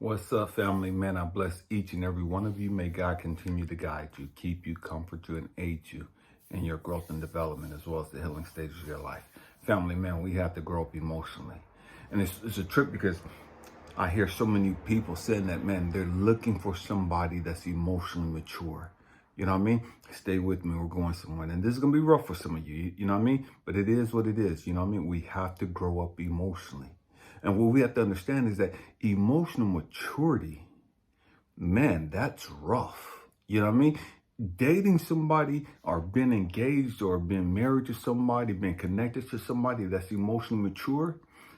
What's up, family? Man, I bless each and every one of you. May God continue to guide you, keep you, comfort you, and aid you in your growth and development, as well as the healing stages of your life. Family, man, we have to grow up emotionally. And it's a trip because I hear so many people saying that, man, they're looking for somebody that's emotionally mature. You know what I mean? Stay with me. We're going somewhere. And this is going to be rough for some of you. You know what I mean? But it is what it is. You know what I mean? We have to grow up emotionally. And what we have to understand is that emotional maturity, man, that's rough. You know what I mean? Dating somebody or being engaged or being married to somebody, being connected to somebody that's emotionally mature,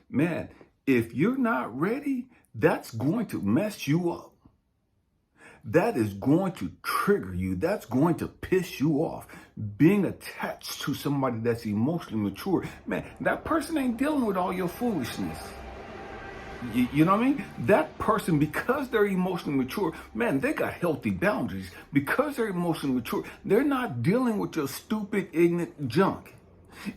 man, if you're not ready, that's going to mess you up. That is going to trigger you. That's going to piss you off. Being attached to somebody that's emotionally mature, man, that person ain't dealing with all your foolishness. You know what I mean? That person, because they're emotionally mature, man, they got healthy boundaries. Because they're emotionally mature, they're not dealing with your stupid, ignorant junk.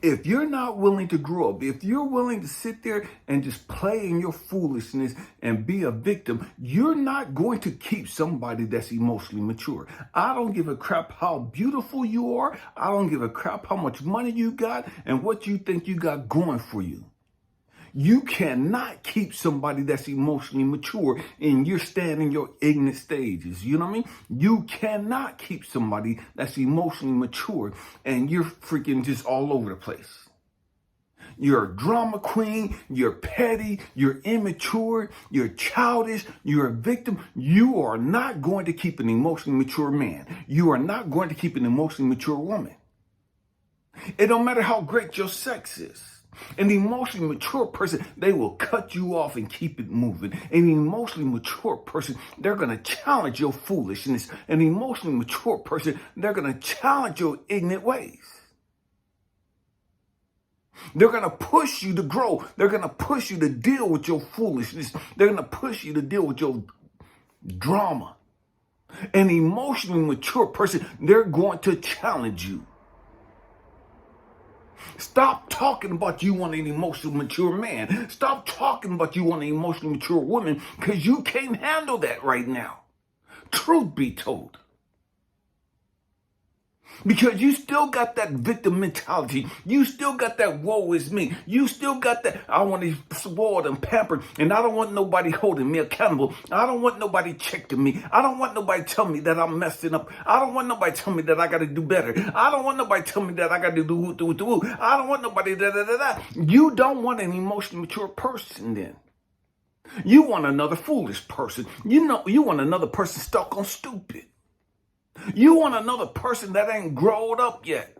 If you're not willing to grow up, if you're willing to sit there and just play in your foolishness and be a victim, you're not going to keep somebody that's emotionally mature. I don't give a crap how beautiful you are. I don't give a crap how much money you got and what you think you got going for you. You cannot keep somebody that's emotionally mature and you're standing your ignorant stages. You know what I mean? You cannot keep somebody that's emotionally mature and you're freaking just all over the place. You're a drama queen, you're petty, you're immature, you're childish, you're a victim. You are not going to keep an emotionally mature man. You are not going to keep an emotionally mature woman. It don't matter how great your sex is. An emotionally mature person, they will cut you off and keep it moving. An emotionally mature person, they're going to challenge your foolishness. An emotionally mature person, they're going to challenge your ignorant ways. They're going to push you to grow. They're going to push you to deal with your foolishness. They're going to push you to deal with your drama. An emotionally mature person, they're going to challenge you. Stop talking about you want an emotionally mature man. Stop talking about you want an emotionally mature woman because you can't handle that right now. Truth be told. Because you still got that victim mentality. You still got that woe is me. You still got that I want to be spoiled and pampered and I don't want nobody holding me accountable. I don't want nobody checking me. I don't want nobody telling me that I'm messing up. I don't want nobody telling me that I got to do better. I don't want nobody telling me that I got to do. I don't want nobody da. You don't want an emotionally mature person then. You want another foolish person. You want another person stuck on stupid. You want another person that ain't grown up yet.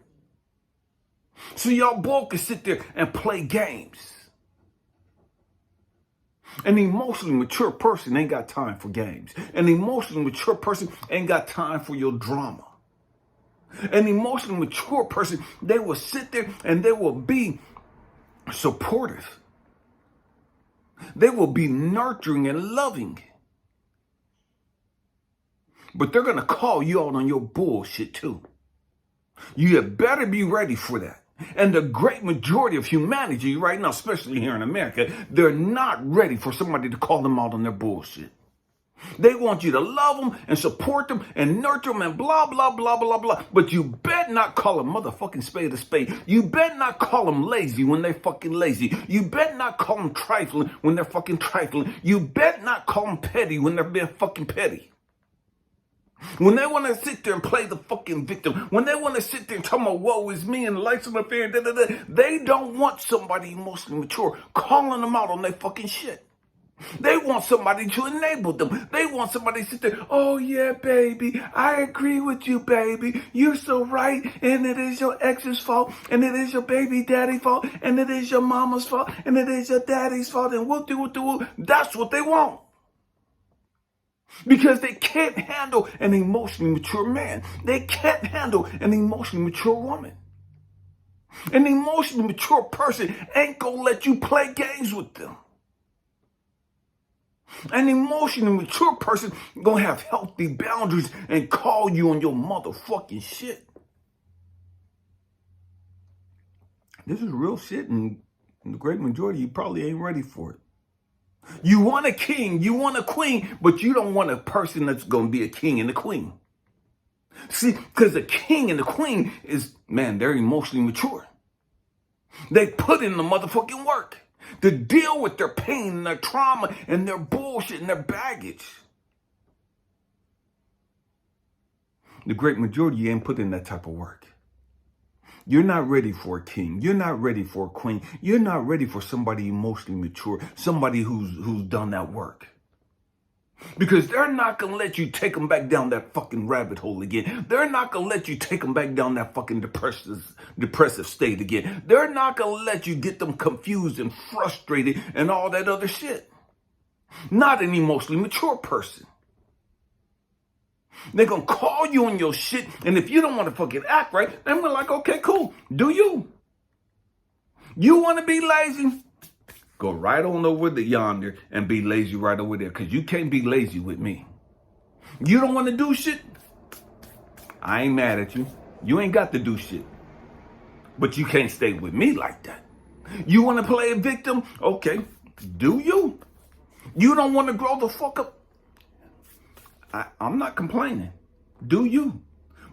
So y'all both can sit there and play games. An emotionally mature person ain't got time for games. An emotionally mature person ain't got time for your drama. An emotionally mature person, they will sit there and they will be supportive. They will be nurturing and loving. But they're going to call you out on your bullshit too. You better be ready for that. And the great majority of humanity right now, especially here in America, they're not ready for somebody to call them out on their bullshit. They want you to love them and support them and nurture them and blah, blah, blah, blah, blah. But you bet not call a motherfucking spade a spade. You bet not call them lazy when they're fucking lazy. You bet not call them trifling when they're fucking trifling. You bet not call them petty when they're being fucking petty. When they want to sit there and play the fucking victim, when they want to sit there and talk about woe is me and lights on the fair, they don't want somebody emotionally mature calling them out on their fucking shit. They want somebody to enable them. They want somebody to sit there, oh yeah, baby, I agree with you, baby. You're so right, and it is your ex's fault, and it is your baby daddy's fault, and it is your mama's fault, and it is your daddy's fault, and whoop-de-whoop-de-whoop. That's what they want. Because they can't handle an emotionally mature man. They can't handle an emotionally mature woman. An emotionally mature person ain't gonna let you play games with them. An emotionally mature person gonna have healthy boundaries and call you on your motherfucking shit. This is real shit, and the great majority, you probably ain't ready for it. You want a king, you want a queen, but you don't want a person that's going to be a king and a queen. See, because the king and the queen is, man, they're emotionally mature. They put in the motherfucking work to deal with their pain and their trauma and their bullshit and their baggage. The great majority, you ain't put in that type of work. You're not ready for a king. You're not ready for a queen. You're not ready for somebody emotionally mature, somebody who's done that work. Because they're not going to let you take them back down that fucking rabbit hole again. They're not going to let you take them back down that fucking depressive state again. They're not going to let you get them confused and frustrated and all that other shit. Not an emotionally mature person. They're going to call you on your shit, and if you don't want to fucking act right, then we're like, okay, cool. Do you? You want to be lazy? Go right on over to yonder and be lazy right over there, because you can't be lazy with me. You don't want to do shit? I ain't mad at you. You ain't got to do shit. But you can't stay with me like that. You want to play a victim? Okay, do you? You don't want to grow the fuck up? I'm not complaining. Do you?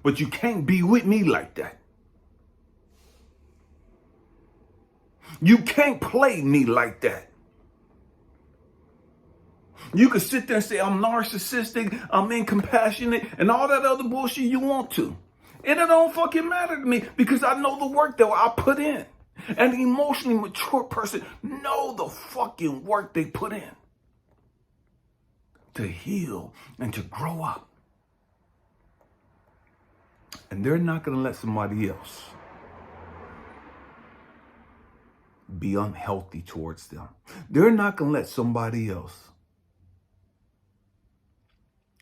But you can't be with me like that. You can't play me like that. You can sit there and say, I'm narcissistic, I'm incompassionate, and all that other bullshit you want to. And it don't fucking matter to me, because I know the work that I put in. An emotionally mature person know the fucking work they put in to heal and to grow up. And they're not going to let somebody else be unhealthy towards them. They're not going to let somebody else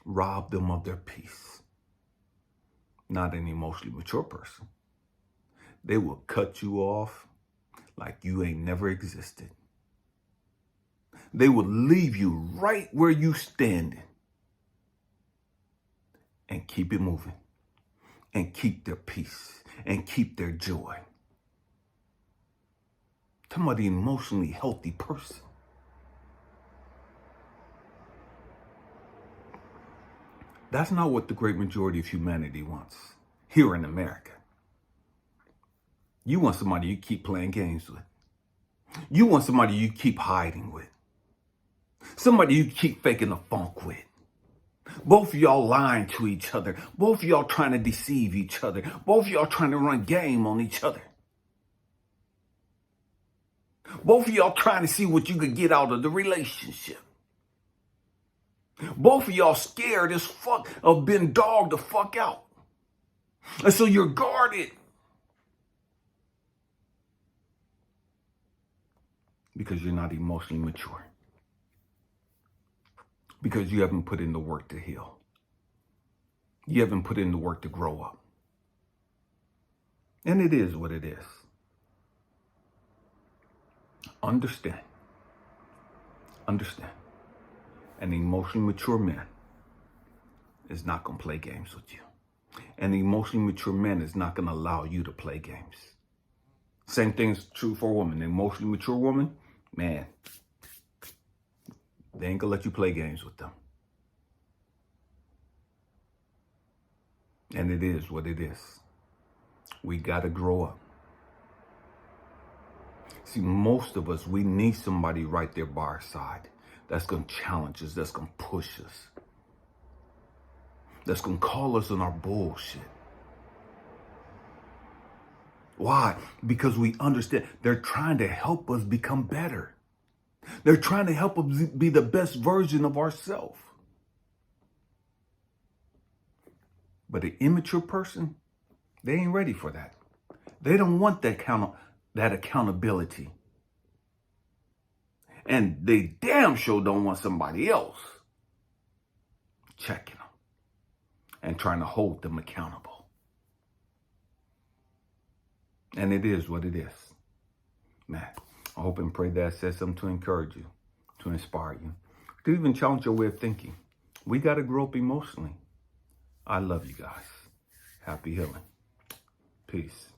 rob them of their peace. Not an emotionally mature person. They will cut you off like you ain't never existed. They will leave you right where you standing and keep it moving and keep their peace and keep their joy. Talking about the emotionally healthy person. That's not what the great majority of humanity wants here in America. You want somebody you keep playing games with. You want somebody you keep hiding with. Somebody you keep faking the funk with. Both of y'all lying to each other. Both of y'all trying to deceive each other. Both of y'all trying to run game on each other. Both of y'all trying to see what you could get out of the relationship. Both of y'all scared as fuck of being dogged the fuck out. And so you're guarded. Because you're not emotionally mature. Because you haven't put in the work to heal. You haven't put in the work to grow up. And it is what it is. Understand. Understand. An emotionally mature man is not going to play games with you. An emotionally mature man is not going to allow you to play games. Same thing is true for a woman. An emotionally mature woman, man, they ain't going to let you play games with them. And it is what it is. We got to grow up. See, most of us, we need somebody right there by our side that's going to challenge us, that's going to push us, that's going to call us on our bullshit. Why? Because we understand they're trying to help us become better. They're trying to help us be the best version of ourselves. But an immature person, they ain't ready for that. They don't want that accountability. And they damn sure don't want somebody else checking them and trying to hold them accountable. And it is what it is. Man, I hope and pray that I said something to encourage you, to inspire you, to even challenge your way of thinking. We got to grow up emotionally. I love you guys. Happy healing. Peace.